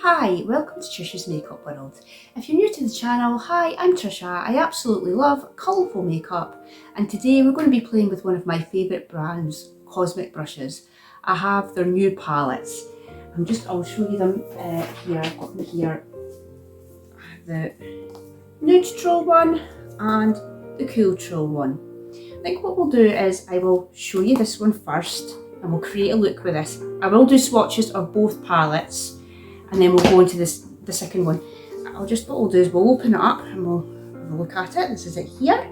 Hi, welcome to Tricia's Makeup World. If you're new to the channel, hi, I'm Tricia. I absolutely love colourful makeup, and today we're going to be playing with one of my favourite brands, Cosmic brushes. I have their new palettes. I'll show you them here. I've got them here. I have the Nudetrals one and the Cooltrals one. I think what we'll do is I will show you this one first and we'll create a look with this. I will do swatches of both palettes and then we'll go into the second one. What we'll do is we'll open it up and we'll have a look at it. This is it here.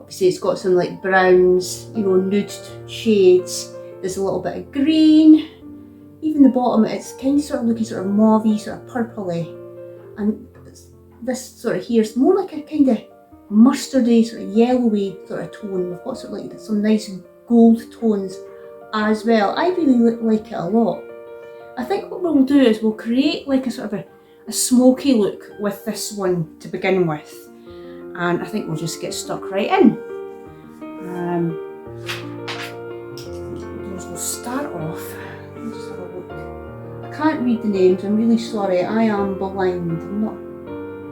Obviously it's got some like browns, you know, nude shades. There's a little bit of green. Even the bottom, it's kind of sort of looking sort of mauvey, sort of purpley. And this sort of here is more like a kind of mustardy, sort of yellowy sort of tone. We've got sort of like some nice gold tones as well. I really like it a lot. I think what we'll do is we'll create like a sort of a smoky look with this one to begin with, and I think we'll just get stuck right in. We'll start off. Let's just have a look. I can't read the names, I'm really sorry, I am blind. I'm not,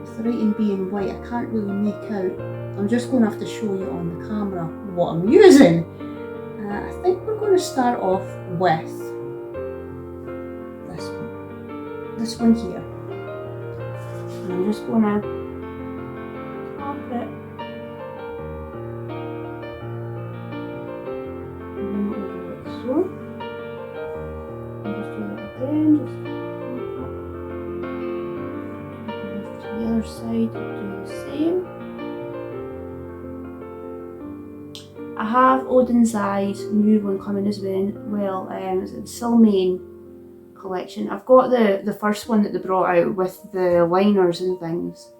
with the writing being white, I can't really make out. I'm just going to have to show you on the camera what I'm using. I think we're going to start off with this one here. And I'm just going to tap it and over like so. And just do it again, just to the other side, do the same. I have Odin's Eye's new one coming as well, it's the Silmaine collection. I've got the first one that they brought out with the liners and things,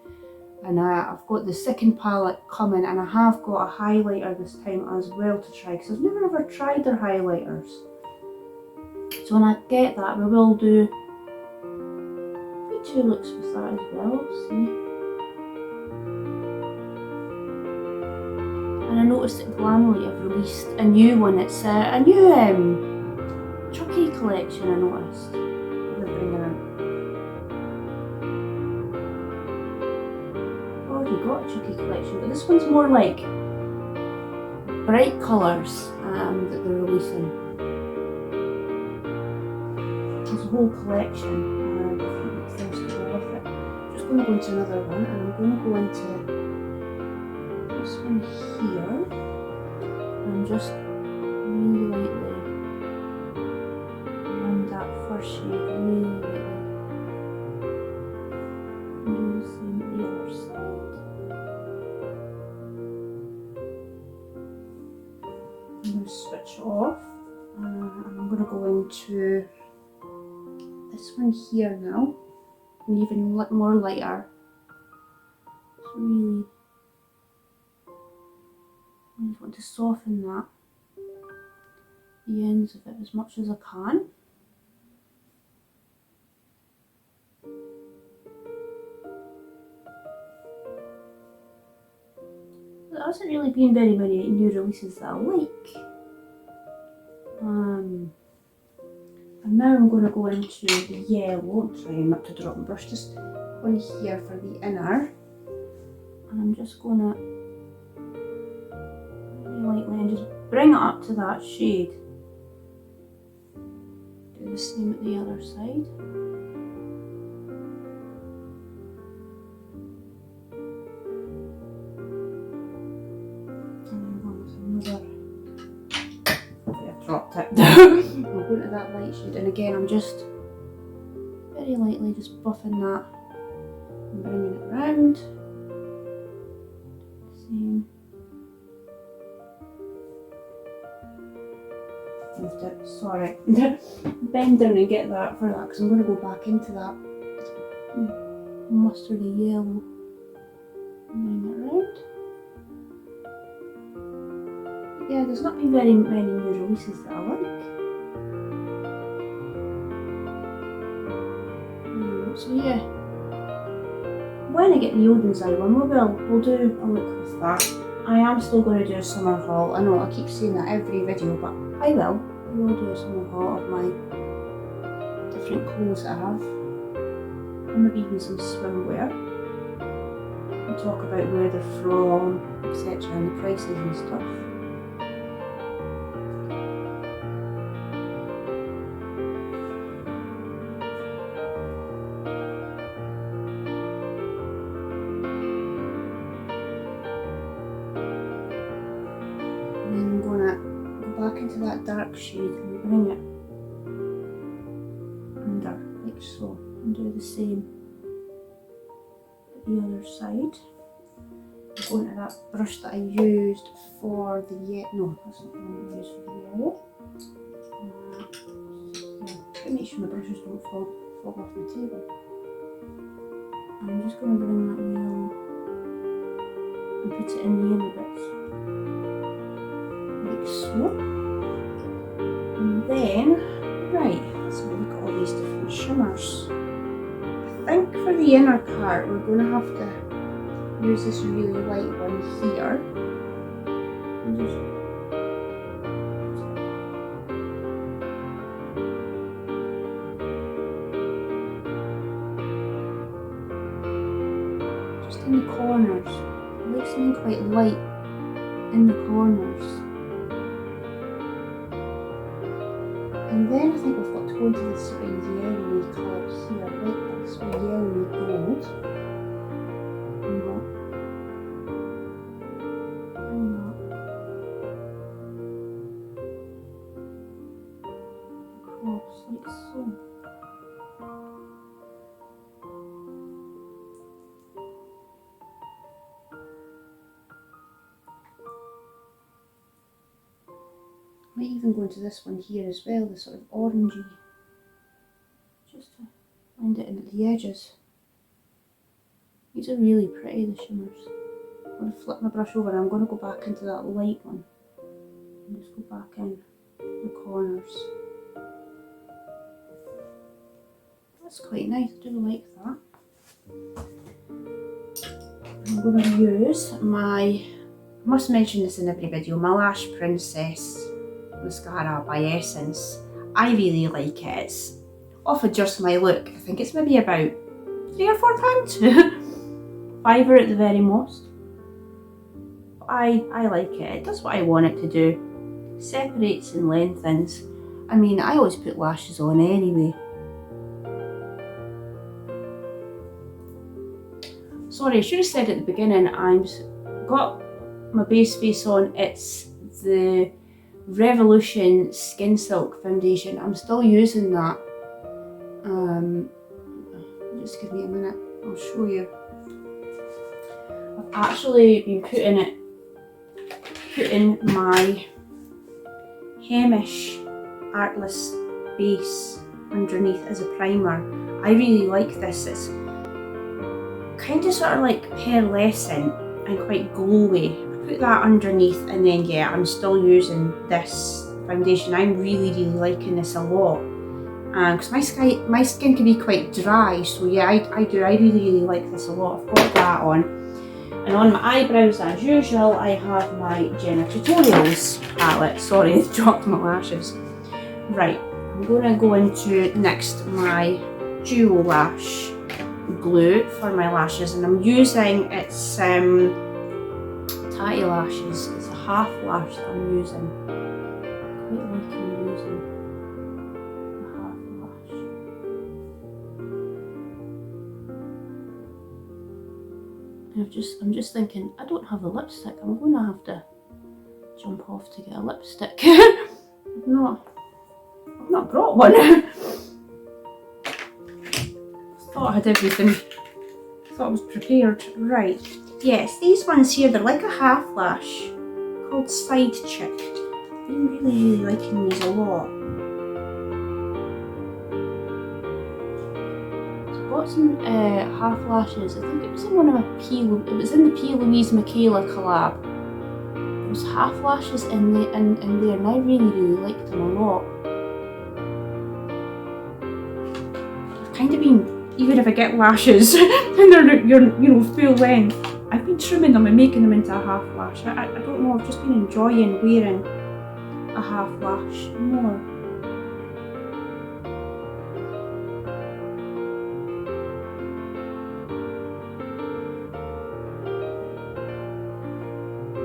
and I've got the second palette coming, and I have got a highlighter this time as well to try, because I've never ever tried their highlighters. So when I get that, we will do two looks with that as well, see. And I noticed that Glamly have released a new one. It's a new Chucky collection, I noticed. They're bringing out. I've already got a Chucky collection, but this one's more like bright colours that they're releasing. There's a whole collection of different things to go with it. I'm just going to go into another one, and I'm going to go into this one here, and just really lightly around that first shade, really lightly, and do the same at the other side. I'm going to switch off, and I'm going to go into this one here now, and even more lighter. It's really, I just want to soften that, the ends of it as much as I can. There hasn't really been very many new releases that I like. And now I'm going to go into the yellow. I'm trying not to drop my brush, just one here for the inner. And I'm just going to lightly and just bring it up to that shade. Do the same at the other side. And I'm going with another. I dropped it. I'm going to that light shade, and again I'm just very lightly just buffing that and bringing it around. Same. Sorry, bend down and get that for that, because I'm going to go back into that mustardy yellow and bring it around. Yeah, there's not been very many new releases that I like. So yeah, when I get the Odin's Eye one, we'll do a look with that. I am still going to do a summer haul. I know I keep saying that every video, but I will do a summer haul of my different clothes that I have. and maybe even some swimwear. And talk about where they're from, etc. and the prices and stuff. And then I'm gonna go back into that dark shade and bring it under, like so, and do the same at the other side. Go into that brush that I used for the yellow. No, that's not the one I used for the yellow. Yeah, make sure my brushes don't fall off the table. I'm just going to bring that yellow and put it in the inner bits, like so. And then, right, let's have a look at all these different shimmers. I think for the inner part, we're going to have to use this really light one here. And just in the corners. I like something quite light in the corners. And then I think we've got to go into this sort of yellowy colour here. I like that sort of yellowy gold. Like so. Might even go into this one here as well, the sort of orangey, just to blend it in at the edges. These are really pretty, the shimmers. I'm going to flip my brush over and I'm going to go back into that light one and just go back in the corners. That's quite nice, I do like that. I'm going to use my, I must mention this in every video, my Lash Princess mascara by Essence. I really like it. It's off of Just My Look. I think it's maybe about £3 or £4. £5 at the very most. I like it. It does what I want it to do. Separates and lengthens. I mean, I always put lashes on anyway. Sorry, I should have said at the beginning, I've got my base face on. It's the Revolution Skin Silk foundation. I'm still using that. Just give me a minute, I'll show you. I've actually been putting my Hemish Artless base underneath as a primer. I really like this. It's kind of sort of like pearlescent and quite glowy. I put that underneath and then yeah, I'm still using this foundation. I'm really liking this a lot. Because my skin can be quite dry, so yeah, I really like this a lot. I've got that on. And on my eyebrows, as usual, I have my Jenna Tutorials palette. Sorry, I dropped my lashes. Right, I'm going to go into next my Duo Lash glue for my lashes, and I'm using its Tatty Lashes. It's a half lash that I'm using. I quite like using the half lash. And I'm just thinking, I don't have a lipstick. I'm going to have to jump off to get a lipstick. I've not brought one. Thought I had everything. Thought I was prepared. Right. Yes, these ones here, they're like a half lash called Side Chick. I'm really liking these a lot. So I got some half lashes. I think it was in one of my it was in the P. Louise Michaela collab. There was half lashes in there, and I really liked them a lot. I've kind of been, even if I get lashes and they're full length, I've been trimming them and making them into a half lash. I don't know, I've just been enjoying wearing a half lash more.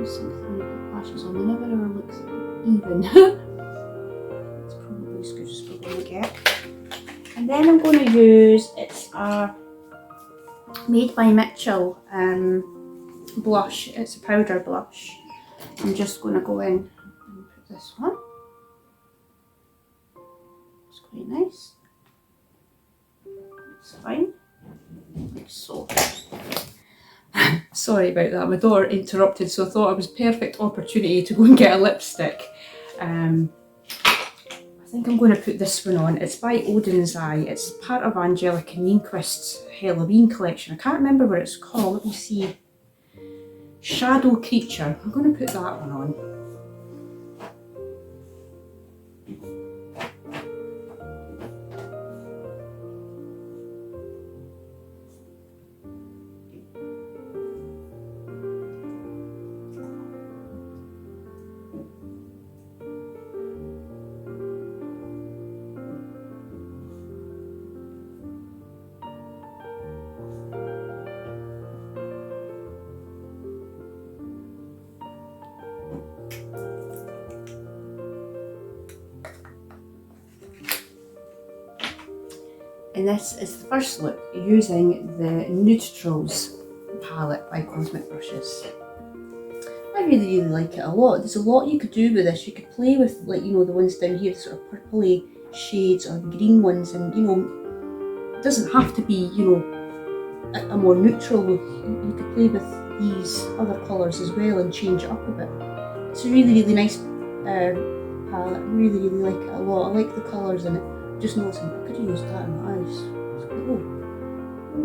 always think that when you put lashes on, they never ever look even. It's probably as good as we're going to get. And then I'm going to use, it's a Made by Mitchell blush. It's a powder blush. I'm just going to go in and put this one. It's quite nice. It's fine. Like so. Sorry about that, my daughter interrupted, so I thought it was a perfect opportunity to go and get a lipstick. I think I'm going to put this one on. It's by Odin's Eye. It's part of Angelica Nienquist's Halloween collection. I can't remember what it's called. Let me see. Shadow Creature. I'm going to put that one on. And this is the first look using the Nudetrals palette by Cosmic Brushes. I really like it a lot. There's a lot you could do with this. You could play with, like, you know, the ones down here, sort of purpley shades, or the green ones, and, you know, it doesn't have to be, you know, a more neutral look. You could play with these other colours as well and change it up a bit. It's a really nice palette. I really like it a lot. I like the colours in it. Just noticing, I could have used that in my eyes.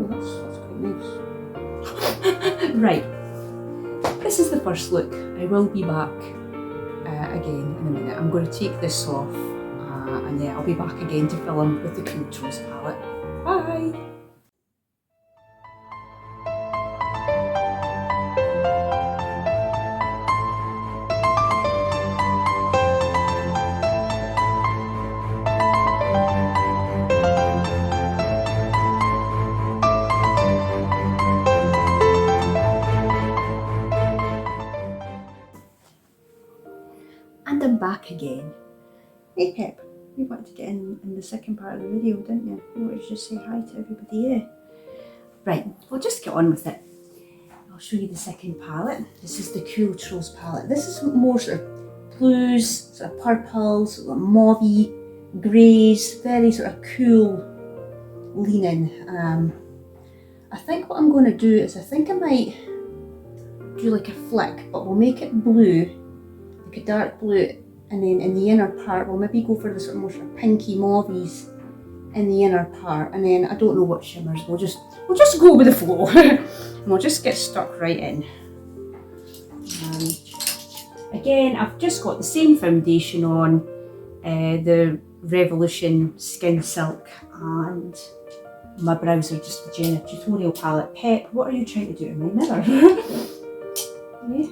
That's quite nice. Right, this is the first look. I will be back again in a minute. I'm going to take this off and then I'll be back again to film with the Cooltrals palette. Bye! And I'm back again. Hey Pip, you wanted to get in the second part of the video, didn't you? You wanted to just say hi to everybody, yeah? Right, we'll just get on with it. I'll show you the second palette. This is the Cooltrals palette. This is more sort of blues, sort of purples, sort of mauvey, greys, very sort of cool leaning. I think what I'm going to do is I think I might do like a flick, but we'll make it blue, like a dark blue, and then in the inner part we'll maybe go for the sort of more sort of pinky mauvies in the inner part, and then I don't know what shimmers, we'll just go with the flow and we'll just get stuck right in. Again, I've just got the same foundation on, the Revolution Skin Silk, and my brows are just the Jenna tutorial palette. Pep, what are you trying to do in my mirror? Okay.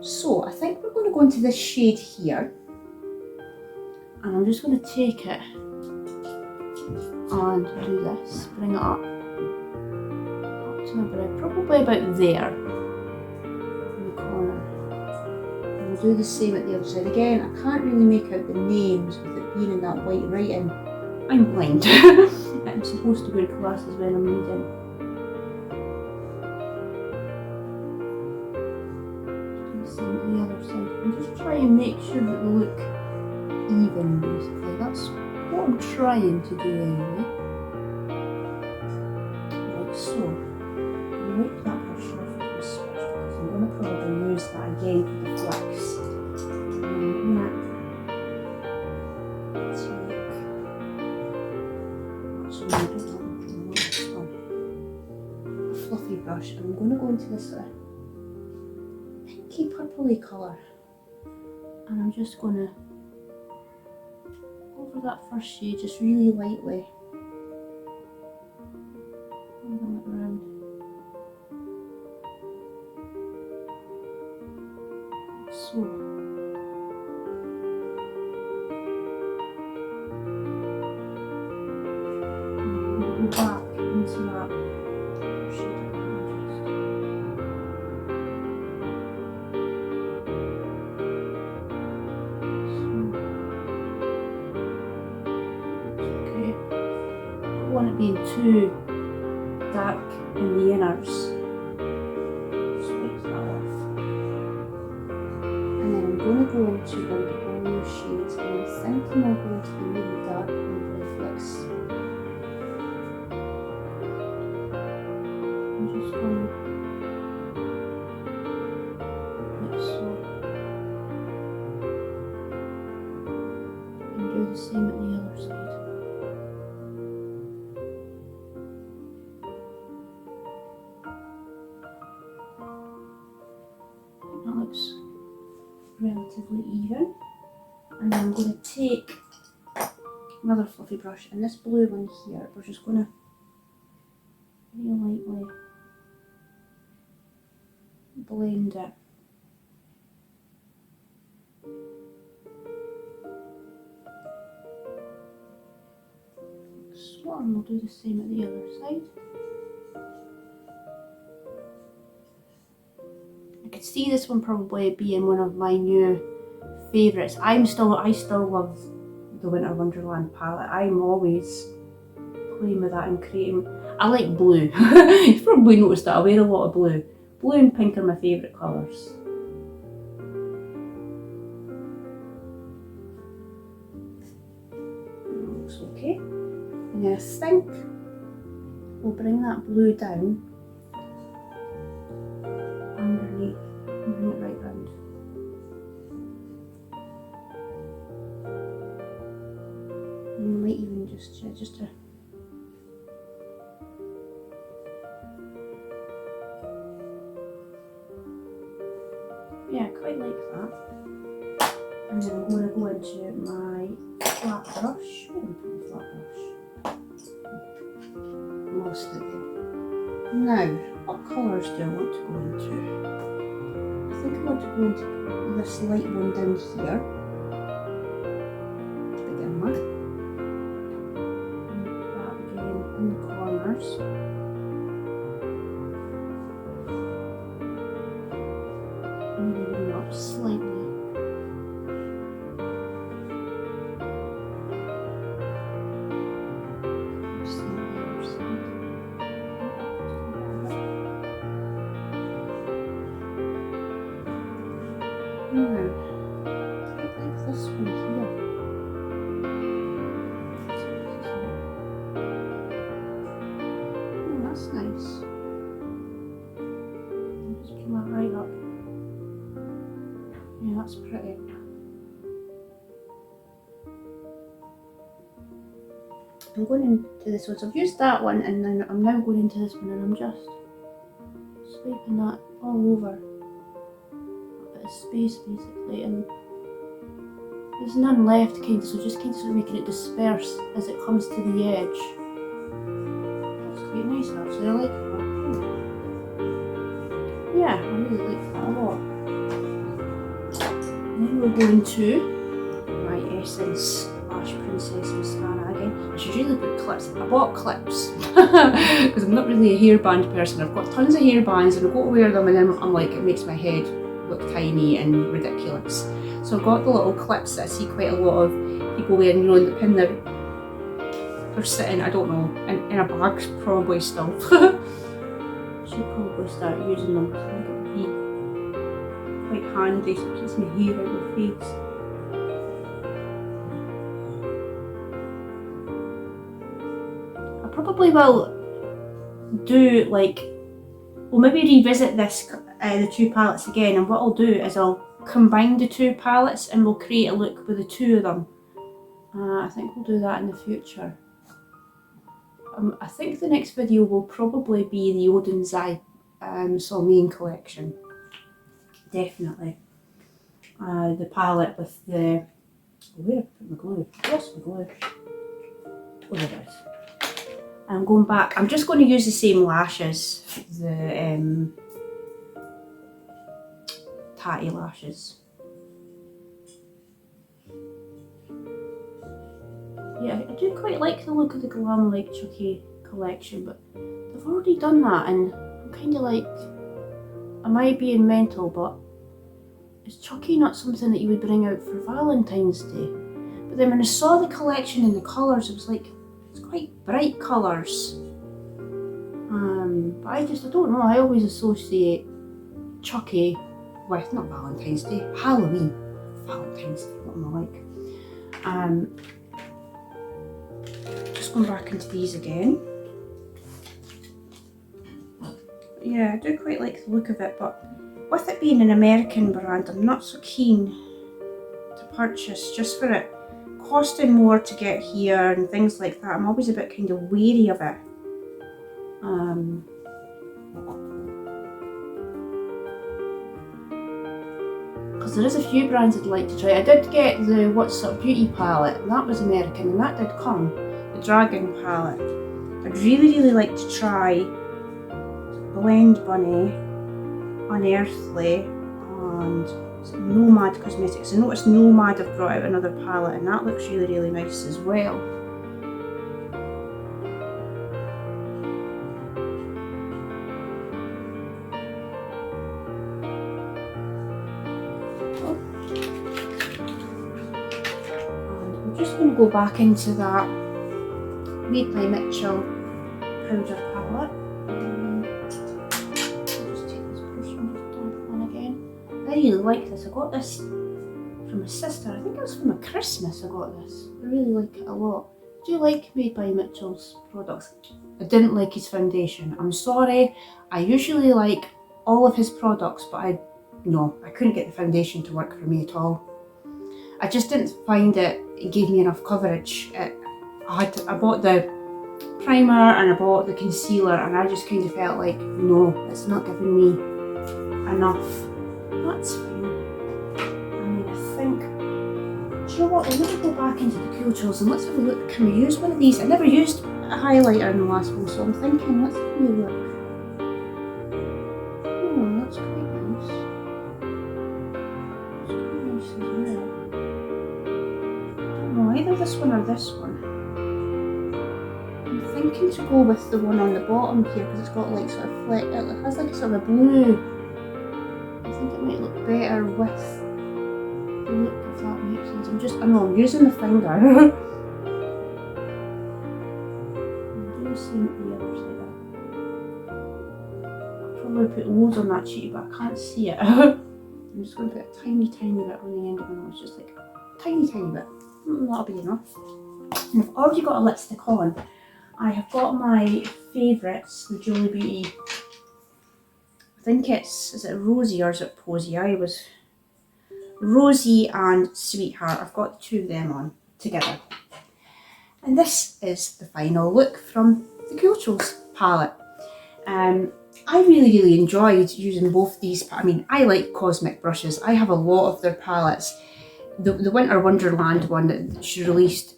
So I think we're going to go into this shade here, and I'm just going to take it and do this, bring it up to my brow, probably about there in the corner. And we'll do the same at the other side. Again, I can't really make out the names with it being in that white writing. I'm blind. I'm supposed to wear glasses when I'm reading. The other side, and just try and make sure that they look even, basically. That's what I'm trying to do anyway. Like so. I'm going to wipe that brush off with this brush because I'm going to probably use that again for the flex. A fluffy brush, and I'm going to go into this purpley colour, and I'm just going to go over that first shade just really lightly, and bring it around like so. And go back into that shade. being too dark in the inners. Just wipe that off. And then I'm going to go into one of the blue shades, and I'm thinking I'll go into the really dark blue reflex. I'm just going like so. And do the same at the other side. That looks relatively even. And then I'm going to take another fluffy brush, and this blue one here, we're just going to really lightly blend it. So, and we'll do the same at the other side. I could see this one probably being one of my new favourites. I still love the Winter Wonderland palette. I'm always playing with that and creating. I like blue. You've probably noticed that I wear a lot of blue. Blue and pink are my favourite colours. Looks okay. And then I think we'll bring that blue down underneath and bring it right round. And you might even just to yeah, I quite like that. And then I'm going to go into my flat brush. Where did I put my flat brush? Lost it there. Now, what colours do I want to go into? I think I want to go into this light one down here to begin with. And that again in the corners. And moving up slightly. Now, I like this one here. Oh, that's nice. Just pull that right up. Yeah, that's pretty. I'm going into this one, so I've used that one, and then I'm now going into this one, and I'm just swiping that all over. Space basically, and there's none left kind of, so just kind of sort of making it disperse as it comes to the edge. That's quite nice actually, I like that. Yeah, I really like that a lot. And then we'll go into my Essence Lash Princess Mascara again. I should really put clips. I bought clips because I'm not really a hairband person. I've got tons of hairbands and I've got to wear them, and then I'm like, it makes my head look tiny and ridiculous. So I've got the little clips that I see quite a lot of people wearing, you know, in the pin they're sitting, I don't know, in a bag probably still. Should probably start using them, so I think it would be quite handy, so it keeps my hair out of the face. I probably will do like, we'll maybe revisit this, the two palettes again, and what I'll do is I'll combine the two palettes and we'll create a look with the two of them. I think we'll do that in the future. I think the next video will probably be the Odin's Eye Salmaine collection. Definitely. The palette with the... Where have I put my glue? I lost my glue. Oh, there it is. I'm going back. I'm just going to use the same lashes, the tatty lashes. Yeah, I do quite like the look of the Glam Like Chucky collection, but they've already done that, and I'm kind of like, am I being mental? But is Chucky not something that you would bring out for Valentine's Day? But then when I saw the collection and the colours, I was like, It's quite bright colours. But I don't know, I always associate Chucky with, not Valentine's Day, Halloween. Valentine's Day, what am I like? Just going back into these again. Yeah, I do quite like the look of it, but with it being an American brand, I'm not so keen to purchase just for it costing more to get here and things like that. I'm always a bit kind of wary of it. Because there is a few brands I'd like to try. I did get the What's Up Beauty palette, and that was American, and that did come. The Dragon palette. I'd really like to try Blend Bunny, Unearthly, and Nomad Cosmetics. I noticed Nomad have brought out another palette, and that looks really nice as well. And I'm just going to go back into that Made by Mitchell powder palette. I really like this. I got this from my sister. I think it was from a Christmas I got this. I really like it a lot. I do like Made by Mitchell's products. I didn't like his foundation. I'm sorry. I usually like all of his products, but I couldn't get the foundation to work for me at all. I just didn't find it gave me enough coverage. I bought the primer and I bought the concealer, and I just kind of felt like, no, it's not giving me enough. That's fine. I mean, I think, do you know what, let me go back into the Cooltrals and let's have a look. Can we use one of these? I never used a highlighter in the last one, so I'm thinking, let's have a look. Oh, that's quite nice. That's quite nice as well. I don't know, either this one or this one. I'm thinking to go with the one on the bottom here, because it's got like sort of fleck, it has like a sort of a blue. I think it might look better with the look, if that makes sense. I'm using the finger. I'm doing the same with the other side. I'll probably put loads on that cheek, but I can't see it. I'm just going to put a tiny bit on the end of my nose, just like a tiny bit. That'll be enough. And I've already got a lipstick on. I have got my favourites, the Julie Beauty. I think is it Rosie or is it Posy? I was Rosie and Sweetheart. I've got the two of them on together. And this is the final look from the Cooltrals palette. I really enjoyed using both these. I mean, I like Cosmic brushes. I have a lot of their palettes. The Winter Wonderland one that she released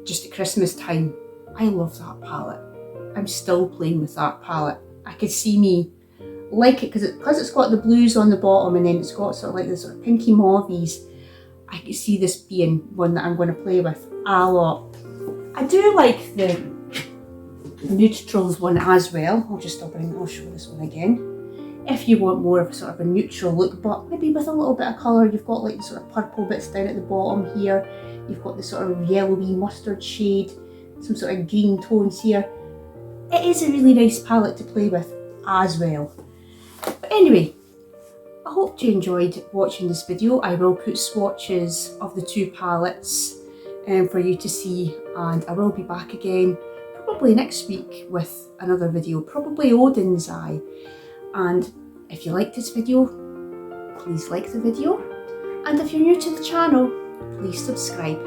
just at Christmas time. I love that palette. I'm still playing with that palette. I could see me like it because it's got the blues on the bottom and then it's got sort of like this sort of pinky mauvies. I could see this being one that I'm going to play with a lot. I do like the Nudetrals one as well. I'll show this one again. If you want more of a sort of a neutral look, but maybe with a little bit of colour, you've got like the sort of purple bits down at the bottom here. You've got the sort of yellowy mustard shade, some sort of green tones here. It is a really nice palette to play with as well. But anyway, I hope you enjoyed watching this video. I will put swatches of the two palettes for you to see, and I will be back again probably next week with another video, probably Odin's Eye. And if you liked this video, please like the video, and if you're new to the channel, please subscribe.